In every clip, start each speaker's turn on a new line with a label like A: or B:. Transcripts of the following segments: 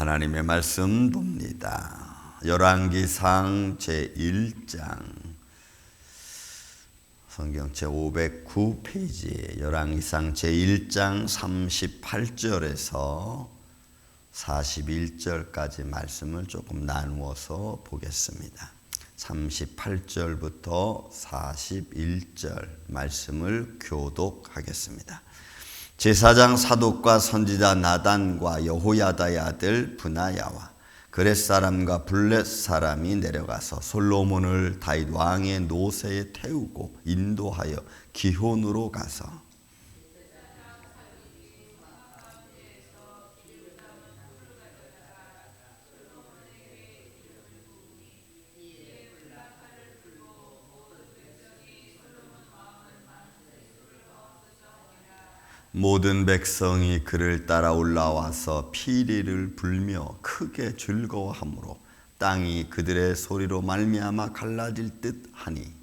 A: 하나님의 말씀 봅니다. 열왕기상 제1장 성경 제509페이지 열왕기상 제1장 38절에서 41절까지 말씀을 조금 나누어서 보겠습니다. 38절부터 41절 말씀을 교독하겠습니다. 제사장 사독과 선지자 나단과 여호야다의 아들 브나야와 그렛 사람과 블렛 사람이 내려가서 솔로몬을 다윗 왕의 노새에 태우고 인도하여 기혼으로 가서 모든 백성이 그를 따라 올라와서 피리를 불며 크게 즐거워하므로 땅이 그들의 소리로 말미암아 갈라질 듯 하니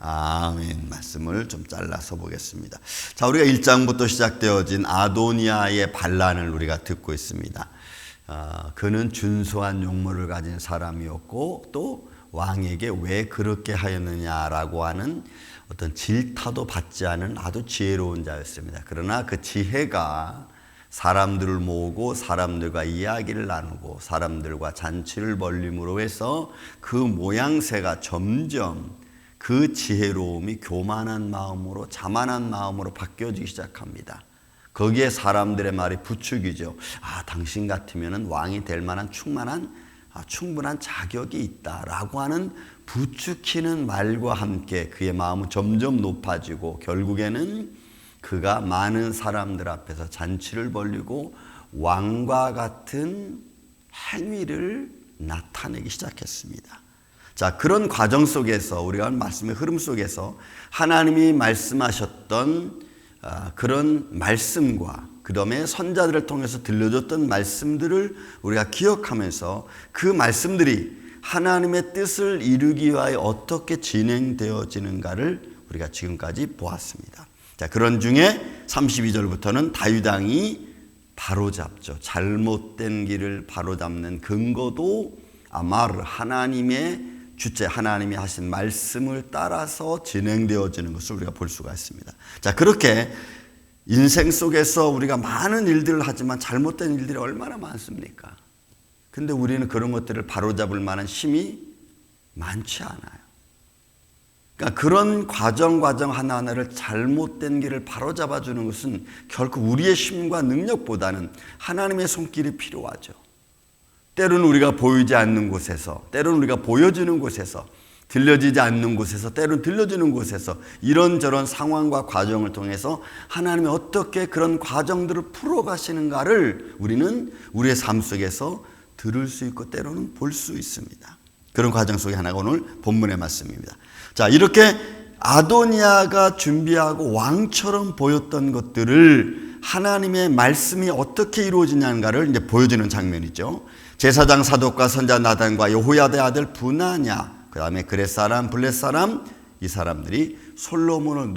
A: 아멘. 말씀을 좀 잘라서 보겠습니다. 자, 우리가 1장부터 시작되어진 아도니아의 반란을 우리가 듣고 있습니다. 그는 준수한 용모를 가진 사람이었고 또 왕에게 왜 그렇게 하였느냐라고 하는 어떤 질타도 받지 않은 아주 지혜로운 자였습니다. 그러나 그 지혜가 사람들을 모으고 사람들과 이야기를 나누고 사람들과 잔치를 벌림으로 해서 그 모양새가 점점 그 지혜로움이 교만한 마음으로 자만한 마음으로 바뀌어지기 시작합니다. 거기에 사람들의 말이 부추기죠. 당신 같으면 왕이 될 만한 충분한 자격이 있다라고 하는 부추기는 말과 함께 그의 마음은 점점 높아지고 결국에는 그가 많은 사람들 앞에서 잔치를 벌이고 왕과 같은 행위를 나타내기 시작했습니다. 자, 그런 과정 속에서 우리가 말씀의 흐름 속에서 하나님이 말씀하셨던 그런 말씀과 그 다음에 선자들을 통해서 들려줬던 말씀들을 우리가 기억하면서 그 말씀들이 하나님의 뜻을 이루기 위하여 어떻게 진행되어지는가를 우리가 지금까지 보았습니다. 자, 그런 중에 32절부터는 다윗 왕이 바로잡죠. 잘못된 길을 바로잡는 근거도 아마르 하나님의 주체 하나님이 하신 말씀을 따라서 진행되어지는 것을 우리가 볼 수가 있습니다. 자, 그렇게 인생 속에서 우리가 많은 일들을 하지만 잘못된 일들이 얼마나 많습니까? 근데 우리는 그런 것들을 바로잡을 만한 힘이 많지 않아요. 그러니까 그런 과정 하나하나를 잘못된 길을 바로잡아주는 것은 결코 우리의 힘과 능력보다는 하나님의 손길이 필요하죠. 때로는 우리가 보이지 않는 곳에서, 때로는 우리가 보여주는 곳에서, 들려지지 않는 곳에서, 때로는 들려주는 곳에서 이런저런 상황과 과정을 통해서 하나님이 어떻게 그런 과정들을 풀어가시는가를 우리는 우리의 삶 속에서 들을 수 있고 때로는 볼 수 있습니다. 그런 과정 속에 하나가 오늘 본문의 말씀입니다. 자, 이렇게 아도니아가 준비하고 왕처럼 보였던 것들을 하나님의 말씀이 어떻게 이루어지냐는가를 이제 보여주는 장면이죠. 제사장 사독과 선자 나단과 여호야다의 아들 브나냐, 그 다음에 그렛 사람, 블렛 사람, 이 사람들이 솔로몬을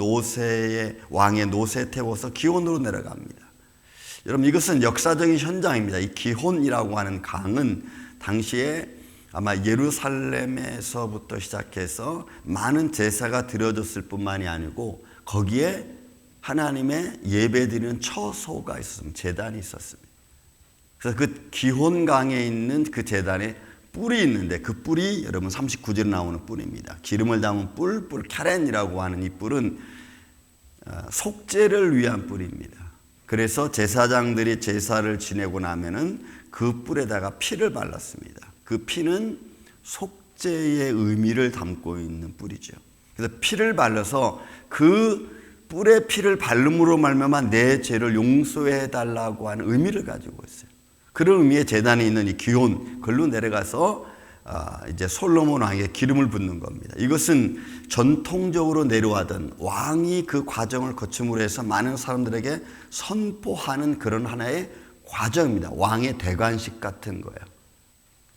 A: 왕의 노새에 태워서 기혼으로 내려갑니다. 여러분, 이것은 역사적인 현장입니다. 이 기혼이라고 하는 강은 당시에 아마 예루살렘에서부터 시작해서 많은 제사가 드려졌을 뿐만이 아니고 거기에 하나님의 예배드리는 처소가 있었습니다. 제단이 있었습니다. 그래서 그 기혼강에 있는 그 제단에 뿔이 있는데 그 뿔이 여러분 39절에 나오는 뿔입니다. 기름을 담은 뿔 캐렌이라고 하는 이 뿔은 속죄를 위한 뿔입니다. 그래서 제사장들이 제사를 지내고 나면은 그 뿔에다가 피를 발랐습니다. 그 피는 속죄의 의미를 담고 있는 뿔이죠. 그래서 피를 발라서 그 뿔에 피를 바름으로 말미암아 내 죄를 용서해 달라고 하는 의미를 가지고 있어요. 그런 의미의 제단에 있는 이 기혼, 걸로 내려가서 이제 솔로몬 왕에게 기름을 붓는 겁니다. 이것은 전통적으로 내려와던 왕이 그 과정을 거침으로 해서 많은 사람들에게 선포하는 그런 하나의 과정입니다. 왕의 대관식 같은 거예요.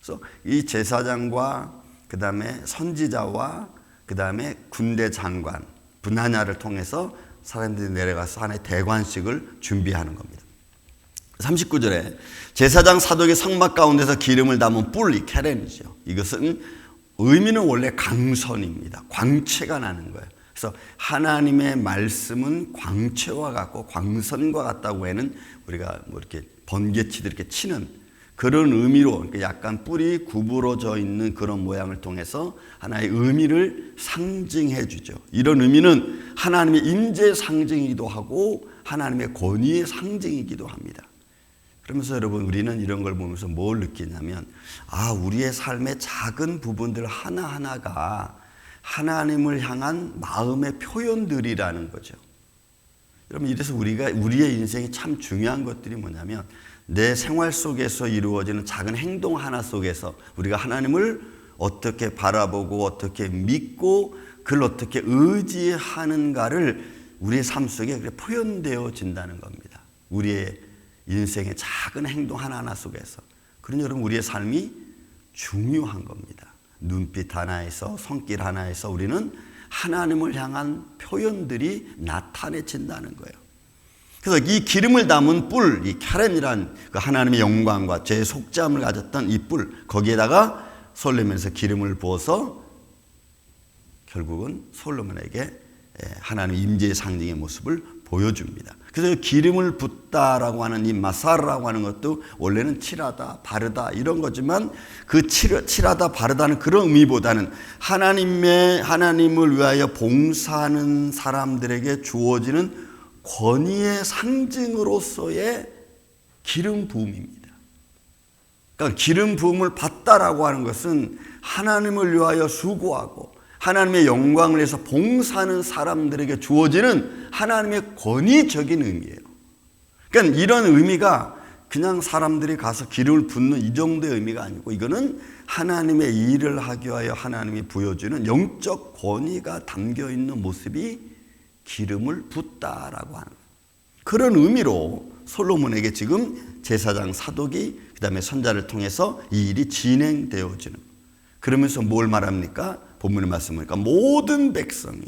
A: 그래서 이 제사장과 그 다음에 선지자와 그 다음에 군대 장관 분하냐를 통해서 사람들이 내려가서 하나의 대관식을 준비하는 겁니다. 39절에 제사장 사독의 성막 가운데서 기름을 담은 뿔, 이 케렌이죠. 이것은 의미는 원래 강선입니다. 광채가 나는 거예요. 그래서 하나님의 말씀은 광채와 같고 광선과 같다고 해는 우리가 뭐 이렇게 번개치듯 이렇게 치는 그런 의미로 약간 뿔이 구부러져 있는 그런 모양을 통해서 하나의 의미를 상징해 주죠. 이런 의미는 하나님의 임재의 상징이기도 하고 하나님의 권위의 상징이기도 합니다. 그러면서 여러분 우리는 이런 걸 보면서 뭘 느끼냐면 우리의 삶의 작은 부분들 하나하나가 하나님을 향한 마음의 표현들이라는 거죠. 여러분 이래서 우리의 인생이 참 중요한 것들이 뭐냐면 내 생활 속에서 이루어지는 작은 행동 하나 속에서 우리가 하나님을 어떻게 바라보고 어떻게 믿고 그걸 어떻게 의지하는가를 우리의 삶 속에 표현되어진다는 겁니다. 우리의 인생의 작은 행동 하나하나 속에서. 그러니 여러분 우리의 삶이 중요한 겁니다. 눈빛 하나에서 손길 하나에서 우리는 하나님을 향한 표현들이 나타내진다는 거예요. 그래서 이 기름을 담은 뿔, 이 카렌이란 그 하나님의 영광과 죄의 속죄함을 가졌던 이 뿔, 거기에다가 솔로몬에서 기름을 부어서 결국은 솔로몬에게 하나님의 임재의 상징의 모습을 보여줍니다. 그래서 기름을 붓다라고 하는 이 마사르라고 하는 것도 원래는 칠하다, 바르다 이런 거지만 그 칠하다, 바르다는 그런 의미보다는 하나님을 위하여 봉사하는 사람들에게 주어지는 권위의 상징으로서의 기름 부음입니다. 그러니까 기름 부음을 받다라고 하는 것은 하나님을 위하여 수고하고 하나님의 영광을 위해서 봉사하는 사람들에게 주어지는 하나님의 권위적인 의미예요. 그러니까 이런 의미가 그냥 사람들이 가서 기름을 붓는 이 정도의 의미가 아니고 이거는 하나님의 일을 하기 위하여 하나님이 부여주는 영적 권위가 담겨 있는 모습이 기름을 붓다라고 하는 그런 의미로 솔로몬에게 지금 제사장 사독이 그 다음에 선자를 통해서 이 일이 진행되어지는 그러면서 뭘 말합니까? 본문의 말씀이니까 모든 백성이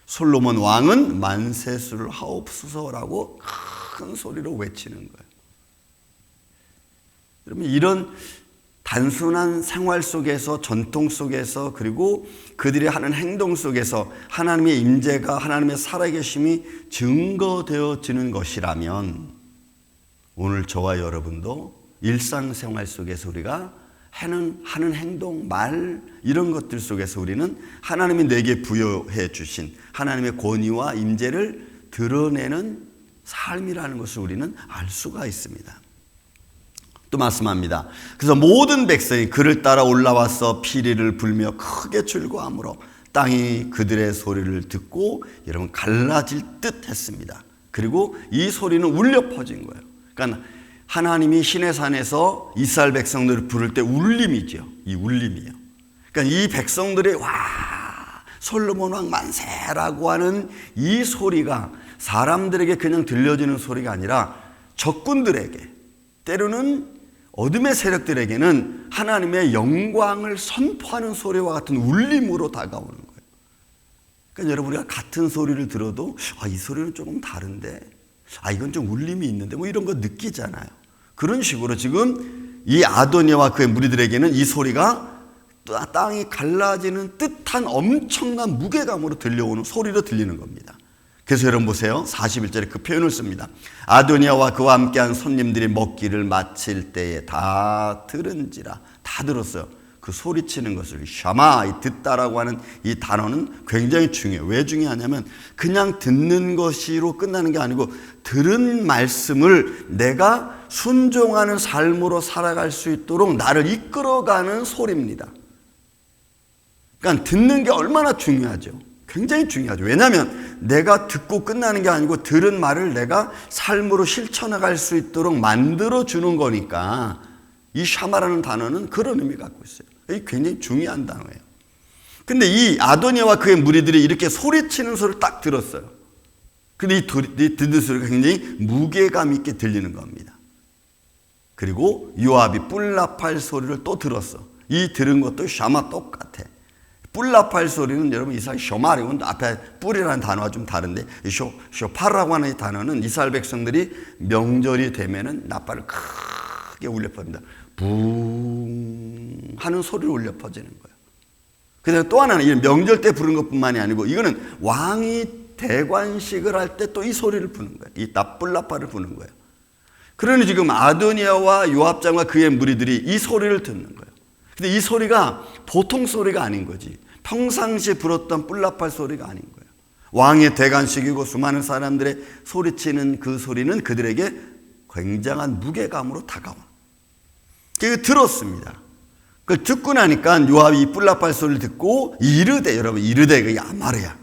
A: 솔로몬 왕은 만세수를 하옵소서라고 큰 소리로 외치는 거예요. 여러분 이런 단순한 생활 속에서 전통 속에서 그리고 그들이 하는 행동 속에서 하나님의 임재가 하나님의 살아계심이 증거되어지는 것이라면 오늘 저와 여러분도 일상생활 속에서 우리가 하는 행동, 말 이런 것들 속에서 우리는 하나님이 내게 부여해 주신 하나님의 권위와 임재를 드러내는 삶이라는 것을 우리는 알 수가 있습니다. 또 말씀합니다. 그래서 모든 백성이 그를 따라 올라와서 피리를 불며 크게 즐거워하므로 땅이 그들의 소리를 듣고 여러분 갈라질 듯 했습니다. 그리고 이 소리는 울려 퍼진 거예요. 그러니까 하나님이 시내산에서 이스라엘 백성들을 부를 때 울림이죠. 이 울림이에요. 그러니까 이 백성들이 와 솔로몬 왕 만세라고 하는 이 소리가 사람들에게 그냥 들려지는 소리가 아니라 적군들에게 때로는 어둠의 세력들에게는 하나님의 영광을 선포하는 소리와 같은 울림으로 다가오는 거예요. 그러니까 여러분 우리가 같은 소리를 들어도 이 소리는 조금 다른데 이건 좀 울림이 있는데 뭐 이런 거 느끼잖아요. 그런 식으로 지금 이 아도니아와 그의 무리들에게는 이 소리가 땅이 갈라지는 듯한 엄청난 무게감으로 들려오는 소리로 들리는 겁니다. 그래서 여러분 보세요. 41절에 그 표현을 씁니다. 아도니아와 그와 함께한 손님들이 먹기를 마칠 때에 다 들은지라. 다 들었어요. 그 소리치는 것을 샤마, 듣다라고 하는 이 단어는 굉장히 중요해요. 왜 중요하냐면 그냥 듣는 것으로 끝나는 게 아니고 들은 말씀을 내가 순종하는 삶으로 살아갈 수 있도록 나를 이끌어가는 소리입니다. 그러니까 듣는 게 얼마나 중요하죠. 굉장히 중요하죠. 왜냐하면 내가 듣고 끝나는 게 아니고 들은 말을 내가 삶으로 실천해갈 수 있도록 만들어주는 거니까 이 샤마라는 단어는 그런 의미를 갖고 있어요. 이게 굉장히 중요한 단어예요. 근데 이 아도니아와 그의 무리들이 이렇게 소리치는 소리를 딱 들었어요. 근데 이 듣는 소리가 굉장히 무게감 있게 들리는 겁니다. 그리고 요압이 뿔나팔 소리를 또 들었어. 이 들은 것도 샤마 똑같아. 뿔나팔 소리는 여러분 이스라엘 쇼마리온 앞에 뿔이라는 단어가 좀 다른데 쇼파라고 하는 이 단어는 이스라엘 백성들이 명절이 되면은 나팔을 크게 울려 퍼집니다. 붕 하는 소리를 울려 퍼지는 거예요. 그다음에 또 하나는 이 명절 때 부르는 것뿐만이 아니고 이거는 왕이 대관식을 할 때 또 이 소리를 부는 거예요. 이 뿔나팔을 부는 거예요. 그러니 지금 아도니아와 요압장과 그의 무리들이 이 소리를 듣는 거예요. 근데 이 소리가 보통 소리가 아닌 거지. 평상시에 불었던 뿔나팔 소리가 아닌 거예요. 왕의 대관식이고 수많은 사람들의 소리치는 그 소리는 그들에게 굉장한 무게감으로 다가온. 그걸 들었습니다. 그걸 듣고 나니까 요압이 이 뿔나팔 소리를 듣고 이르되, 여러분 이르되 그게 아마르야.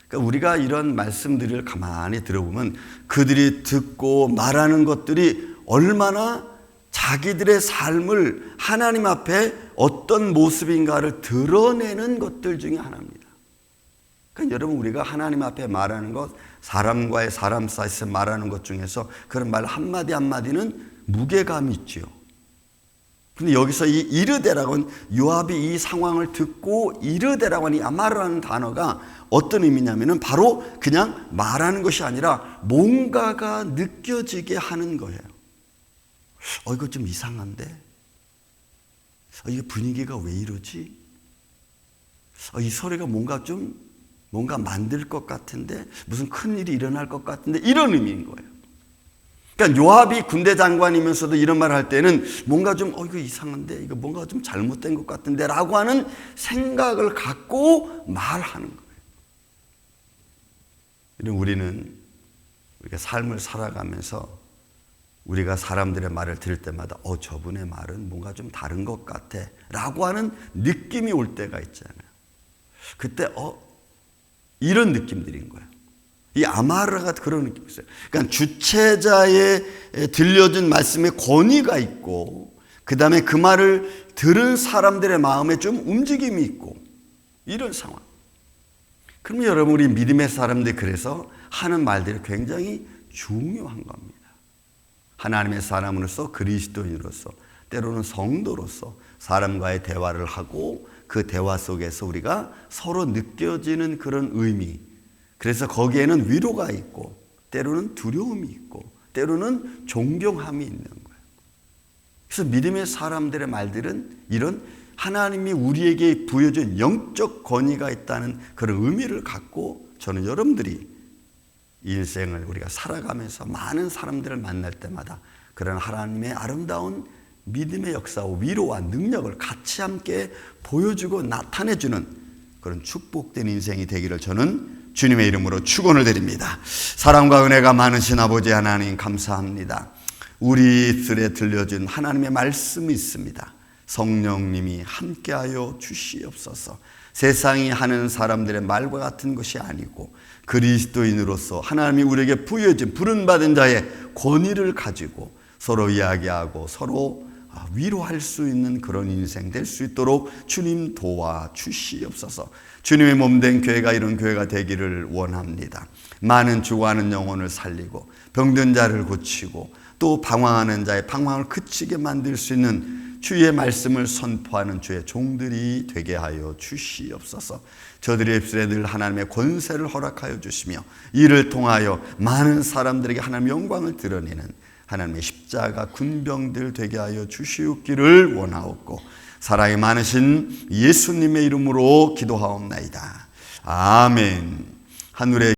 A: 그러니까 우리가 이런 말씀들을 가만히 들어보면 그들이 듣고 말하는 것들이 얼마나 자기들의 삶을 하나님 앞에 어떤 모습인가를 드러내는 것들 중에 하나입니다. 그러니까 여러분 우리가 하나님 앞에 말하는 것, 사람과의 사람 사이에서 말하는 것 중에서 그런 말 한마디 한마디는 무게감이 있죠. 근데 여기서 이 이르되라고 하는 요압이 이 상황을 듣고 이르되라고 하는 이 아마르라는 단어가 어떤 의미냐면은 바로 그냥 말하는 것이 아니라 뭔가가 느껴지게 하는 거예요. 이거 좀 이상한데? 이게 분위기가 왜 이러지? 이 소리가 뭔가 만들 것 같은데? 무슨 큰일이 일어날 것 같은데? 이런 의미인 거예요. 그러니까 요압이 군대 장관이면서도 이런 말을 할 때는 뭔가 좀 이거 이상한데? 이거 뭔가 좀 잘못된 것 같은데? 라고 하는 생각을 갖고 말하는 거예요. 우리는 우리가 삶을 살아가면서 우리가 사람들의 말을 들을 때마다 저분의 말은 뭔가 좀 다른 것 같아 라고 하는 느낌이 올 때가 있잖아요. 그때 이런 느낌들인 거예요. 이 아마르가 그런 느낌이 있어요. 그러니까 주체자의 들려준 말씀에 권위가 있고 그 다음에 그 말을 들은 사람들의 마음에 좀 움직임이 있고 이런 상황. 그러면 여러분 우리 믿음의 사람들이 그래서 하는 말들이 굉장히 중요한 겁니다. 하나님의 사람으로서 그리스도인으로서 때로는 성도로서 사람과의 대화를 하고 그 대화 속에서 우리가 서로 느껴지는 그런 의미, 그래서 거기에는 위로가 있고 때로는 두려움이 있고 때로는 존경함이 있는 거예요. 그래서 믿음의 사람들의 말들은 이런 하나님이 우리에게 부여준 영적 권위가 있다는 그런 의미를 갖고 저는 여러분들이 인생을 우리가 살아가면서 많은 사람들을 만날 때마다 그런 하나님의 아름다운 믿음의 역사와 위로와 능력을 같이 함께 보여주고 나타내주는 그런 축복된 인생이 되기를 저는 주님의 이름으로 축원을 드립니다. 사랑과 은혜가 많으신 아버지 하나님 감사합니다. 우리 입술에 들려준 하나님의 말씀이 있습니다. 성령님이 함께하여 주시옵소서. 세상이 하는 사람들의 말과 같은 것이 아니고 그리스도인으로서 하나님이 우리에게 부여진 부름받은 자의 권위를 가지고 서로 이야기하고 서로 위로할 수 있는 그런 인생 될 수 있도록 주님 도와주시옵소서. 주님의 몸된 교회가 이런 교회가 되기를 원합니다. 많은 죽어가는 영혼을 살리고 병든 자를 고치고 또 방황하는 자의 방황을 그치게 만들 수 있는 주의 말씀을 선포하는 주의 종들이 되게 하여 주시옵소서. 저들의 입술에 늘 하나님의 권세를 허락하여 주시며 이를 통하여 많은 사람들에게 하나님의 영광을 드러내는 하나님의 십자가 군병들 되게 하여 주시옵기를 원하옵고 사랑이 많으신 예수님의 이름으로 기도하옵나이다. 아멘. 하늘의